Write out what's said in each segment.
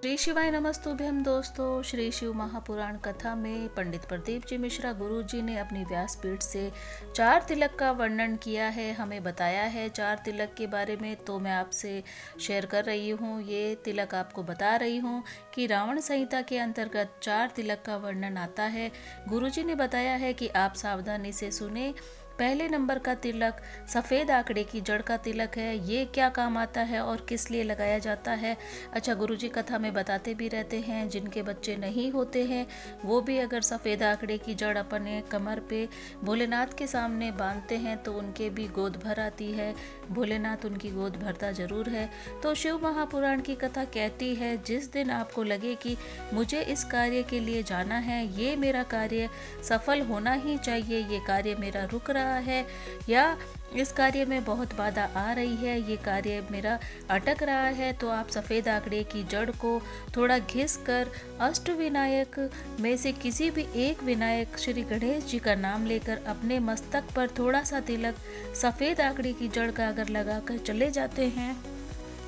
श्री शिवाय नमस्तुभ्यम दोस्तों। श्री शिव महापुराण कथा में पंडित प्रदीप जी मिश्रा गुरु जी ने अपनी व्यासपीठ से चार तिलक का वर्णन किया है, हमें बताया है चार तिलक के बारे में। तो मैं आपसे शेयर कर रही हूँ। ये तिलक आपको बता रही हूँ कि रावण संहिता के अंतर्गत चार तिलक का वर्णन आता है। गुरु जी ने बताया है कि आप सावधानी से सुने। पहले नंबर का तिलक सफ़ेद आंकड़े की जड़ का तिलक है। ये क्या काम आता है और किस लिए लगाया जाता है? अच्छा, गुरुजी कथा में बताते भी रहते हैं, जिनके बच्चे नहीं होते हैं वो भी अगर सफ़ेद आंकड़े की जड़ अपने कमर पे भोलेनाथ के सामने बांधते हैं तो उनके भी गोद भर आती है। भोलेनाथ उनकी गोद भरता जरूर है। तो शिव महापुराण की कथा कहती है, जिस दिन आपको लगे कि मुझे इस कार्य के लिए जाना है, ये मेरा कार्य सफल होना ही चाहिए, ये कार्य मेरा रुक रहा है या इस कार्य में बहुत बाधा आ रही है, ये कार्य मेरा अटक रहा है, तो आप सफ़ेद आंकड़े की जड़ को थोड़ा घिस कर अष्ट विनायक में से किसी भी एक विनायक श्री गणेश जी का नाम लेकर अपने मस्तक पर थोड़ा सा तिलक सफ़ेद आंकड़े की जड़ का अगर लगाकर चले जाते हैं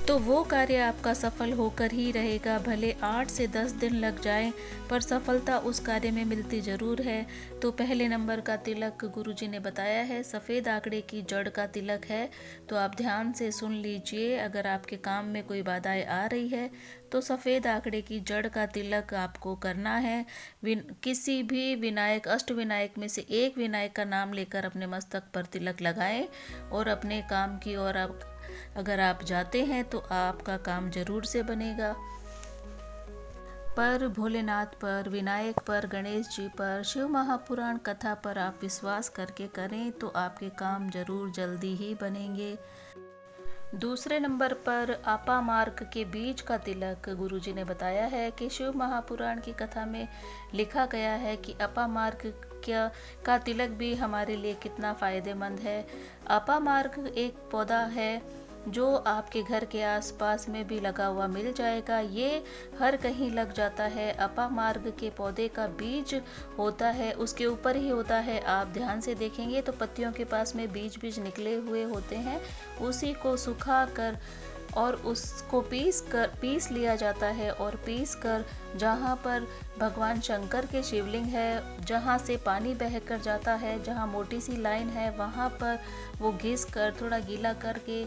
तो वो कार्य आपका सफल होकर ही रहेगा। भले 8 से 10 दिन लग जाएं, पर सफलता उस कार्य में मिलती ज़रूर है। तो पहले नंबर का तिलक गुरुजी ने बताया है सफ़ेद आंकड़े की जड़ का तिलक है। तो आप ध्यान से सुन लीजिए। अगर आपके काम में कोई बाधाएं आ रही है तो सफ़ेद आंकड़े की जड़ का तिलक आपको करना है। किसी भी विनायक अष्ट विनायक में से एक विनायक का नाम लेकर अपने मस्तक पर तिलक लगाएं और अपने काम की ओर अगर आप जाते हैं तो आपका काम जरूर से बनेगा। पर भोलेनाथ पर, विनायक पर, गणेश जी पर, शिव महापुराण कथा पर आप विश्वास करके करें तो आपके काम जरूर जल्दी ही बनेंगे। दूसरे नंबर पर अपामार्क के बीज का तिलक गुरुजी ने बताया है कि शिव महापुराण की कथा में लिखा गया है कि अपामार्क का तिलक भी हमारे लिए कितना फायदेमंद है। अपामार्क एक पौधा है जो आपके घर के आसपास में भी लगा हुआ मिल जाएगा। ये हर कहीं लग जाता है। अपामार्ग के पौधे का बीज होता है, उसके ऊपर ही होता है। आप ध्यान से देखेंगे तो पत्तियों के पास में बीज निकले हुए होते हैं। उसी को सुखा कर और उसको पीस लिया जाता है और पीस कर जहाँ पर भगवान शंकर के शिवलिंग है, जहाँ से पानी बह कर जाता है, जहाँ मोटी सी लाइन है, वहाँ पर वो घिस कर थोड़ा गीला करके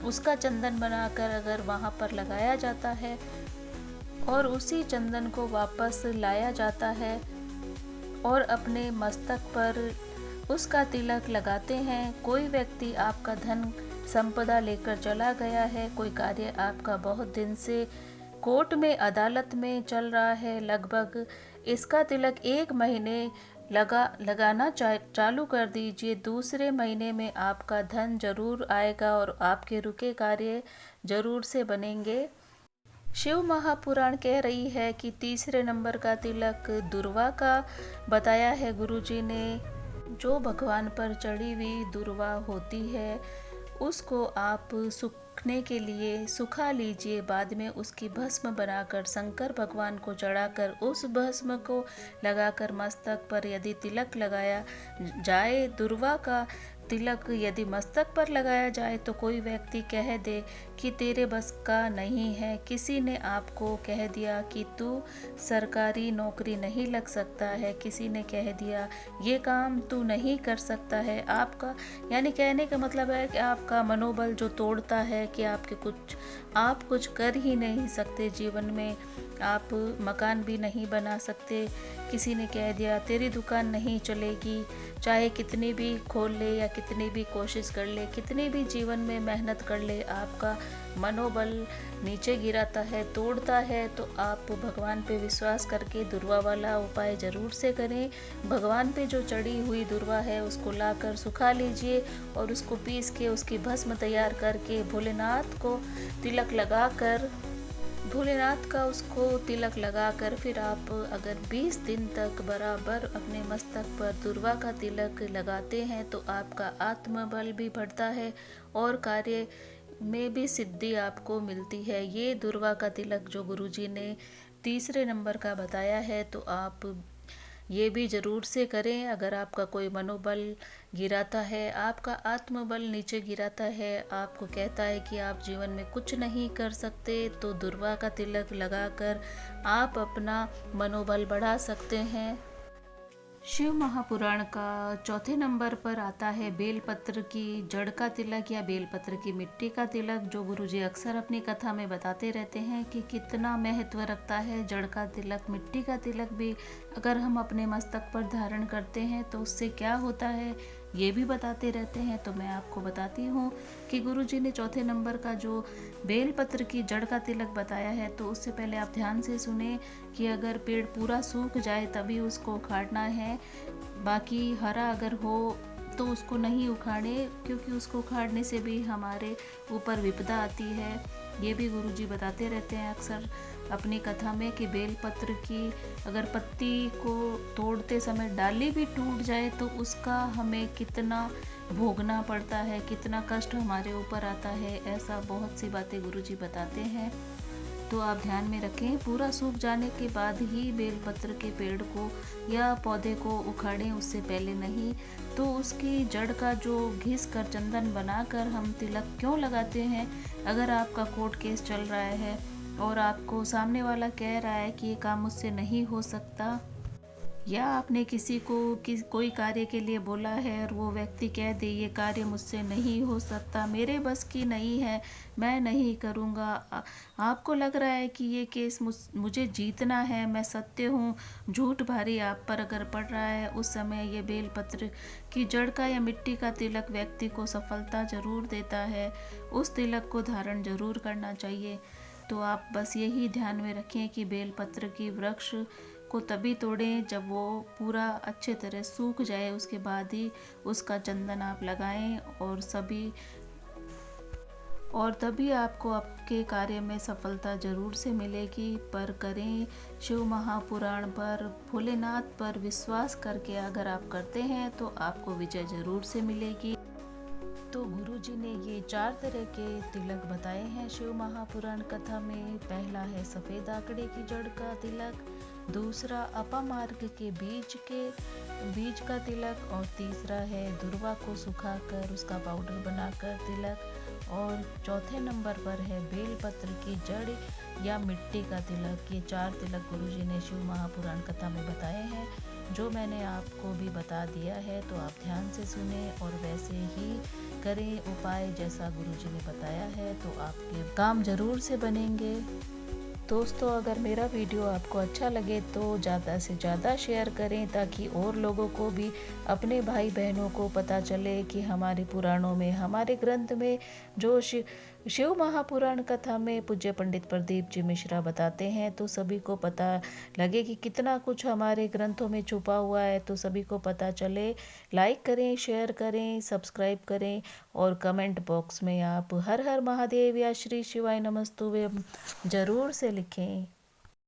उसका चंदन बनाकर अगर वहाँ पर लगाया जाता है और उसी चंदन को वापस लाया जाता है और अपने मस्तक पर उसका तिलक लगाते हैं। कोई व्यक्ति आपका धन संपदा लेकर चला गया है, कोई कार्य आपका बहुत दिन से कोर्ट में अदालत में चल रहा है, लगभग इसका तिलक 1 महीने लगाना चालू कर दीजिए। दूसरे महीने में आपका धन जरूर आएगा और आपके रुके कार्य जरूर से बनेंगे। शिव महापुराण कह रही है कि तीसरे नंबर का तिलक दुर्वा का बताया है गुरुजी ने। जो भगवान पर चढ़ी हुई दुर्वा होती है उसको आप सूखने के लिए सुखा लीजिए। बाद में उसकी भस्म बनाकर शंकर भगवान को चढ़ाकर उस भस्म को लगाकर मस्तक पर यदि तिलक लगाया जाए, दुर्वा का तिलक यदि मस्तक पर लगाया जाए तो कोई व्यक्ति कह दे कि तेरे बस का नहीं है, किसी ने आपको कह दिया कि तू सरकारी नौकरी नहीं लग सकता है, किसी ने कह दिया ये काम तू नहीं कर सकता है, आपका यानी कहने का मतलब है कि आपका मनोबल जो तोड़ता है कि आप कुछ कर ही नहीं सकते जीवन में, आप मकान भी नहीं बना सकते, किसी ने कह दिया तेरी दुकान नहीं चलेगी, चाहे कितनी भी खोल ले या कितनी भी कोशिश कर ले, कितनी भी जीवन में मेहनत कर ले, आपका मनोबल नीचे गिराता है, तोड़ता है। तो आप भगवान पे विश्वास करके दुर्वा वाला उपाय ज़रूर से करें। भगवान पे जो चढ़ी हुई दुर्वा है उसको लाकर सुखा लीजिए और उसको पीस के उसकी भस्म तैयार करके भोलेनाथ को तिलक लगाकर भोलेनाथ का उसको तिलक लगाकर फिर आप अगर 20 दिन तक बराबर अपने मस्तक पर दुर्वा का तिलक लगाते हैं तो आपका आत्मबल भी बढ़ता है और कार्य में भी सिद्धि आपको मिलती है। ये दुर्वा का तिलक जो गुरुजी ने तीसरे नंबर का बताया है, तो आप ये भी ज़रूर से करें। अगर आपका कोई मनोबल गिराता है, आपका आत्मबल नीचे गिराता है, आपको कहता है कि आप जीवन में कुछ नहीं कर सकते, तो दुर्वा का तिलक लगाकर आप अपना मनोबल बढ़ा सकते हैं। शिव महापुराण का चौथे नंबर पर आता है बेलपत्र की जड़ का तिलक या बेलपत्र की मिट्टी का तिलक, जो गुरुजी अक्सर अपनी कथा में बताते रहते हैं कि कितना महत्व रखता है जड़ का तिलक। मिट्टी का तिलक भी अगर हम अपने मस्तक पर धारण करते हैं तो उससे क्या होता है ये भी बताते रहते हैं। तो मैं आपको बताती हूँ कि गुरुजी ने चौथे नंबर का जो बेलपत्र की जड़ का तिलक बताया है, तो उससे पहले आप ध्यान से सुने कि अगर पेड़ पूरा सूख जाए तभी उसको उखाड़ना है, बाकी हरा अगर हो तो उसको नहीं उखाड़े, क्योंकि उसको उखाड़ने से भी हमारे ऊपर विपदा आती है। ये भी गुरुजी बताते रहते हैं अक्सर अपनी कथा में कि बेलपत्र की अगर पत्ती को तोड़ते समय डाली भी टूट जाए तो उसका हमें कितना भोगना पड़ता है, कितना कष्ट हमारे ऊपर आता है। ऐसा बहुत सी बातें गुरुजी बताते हैं, तो आप ध्यान में रखें। पूरा सूख जाने के बाद ही बेलपत्र के पेड़ को या पौधे को उखाड़ें, उससे पहले नहीं। तो उसकी जड़ का जो घिस कर चंदन बनाकर हम तिलक क्यों लगाते हैं? अगर आपका कोर्ट केस चल रहा है और आपको सामने वाला कह रहा है कि ये काम मुझसे नहीं हो सकता, या आपने किसी को कोई कार्य के लिए बोला है और वो व्यक्ति कह दे ये कार्य मुझसे नहीं हो सकता, मेरे बस की नहीं है, मैं नहीं करूँगा। आपको लग रहा है कि ये केस मुझे जीतना है, मैं सत्य हूँ, झूठ भारी आप पर अगर पड़ रहा है, उस समय ये बेलपत्र की जड़ का या मिट्टी का तिलक व्यक्ति को सफलता जरूर देता है। उस तिलक को धारण जरूर करना चाहिए। तो आप बस यही ध्यान में रखें कि बेलपत्र की वृक्ष को तभी तोड़ें जब वो पूरा अच्छे तरह सूख जाए, उसके बाद ही उसका चंदन आप लगाएं और तभी आपको आपके कार्य में सफलता जरूर से मिलेगी। पर करें शिव महापुराण पर, भोलेनाथ पर विश्वास करके अगर आप करते हैं तो आपको विजय जरूर से मिलेगी। तो गुरुजी ने ये 4 तरह के तिलक बताए हैं शिव महापुराण कथा में। पहला है सफ़ेद आकड़े की जड़ का तिलक, दूसरा अपामार्ग के बीज का तिलक, और तीसरा है दुर्वा को सुखाकर उसका पाउडर बनाकर तिलक, और चौथे नंबर पर है बेलपत्र की जड़ या मिट्टी का तिलक। ये 4 तिलक गुरुजी ने शिव महापुराण कथा में बताए हैं, जो मैंने आपको भी बता दिया है। तो आप ध्यान से सुने और वैसे ही करें उपाय जैसा गुरुजी ने बताया है, तो आपके काम जरूर से बनेंगे। दोस्तों, अगर मेरा वीडियो आपको अच्छा लगे तो ज़्यादा से ज़्यादा शेयर करें, ताकि और लोगों को भी, अपने भाई बहनों को पता चले कि हमारे पुराणों में, हमारे ग्रंथ में जो शिव महापुराण कथा में पूज्य पंडित प्रदीप जी मिश्रा बताते हैं, तो सभी को पता लगे कि कितना कुछ हमारे ग्रंथों में छुपा हुआ है। तो सभी को पता चले। लाइक करें, शेयर करें, सब्सक्राइब करें, और कमेंट बॉक्स में आप हर हर महादेव या श्री शिवाय नमस्तुभ्यम जरूर से लिखें।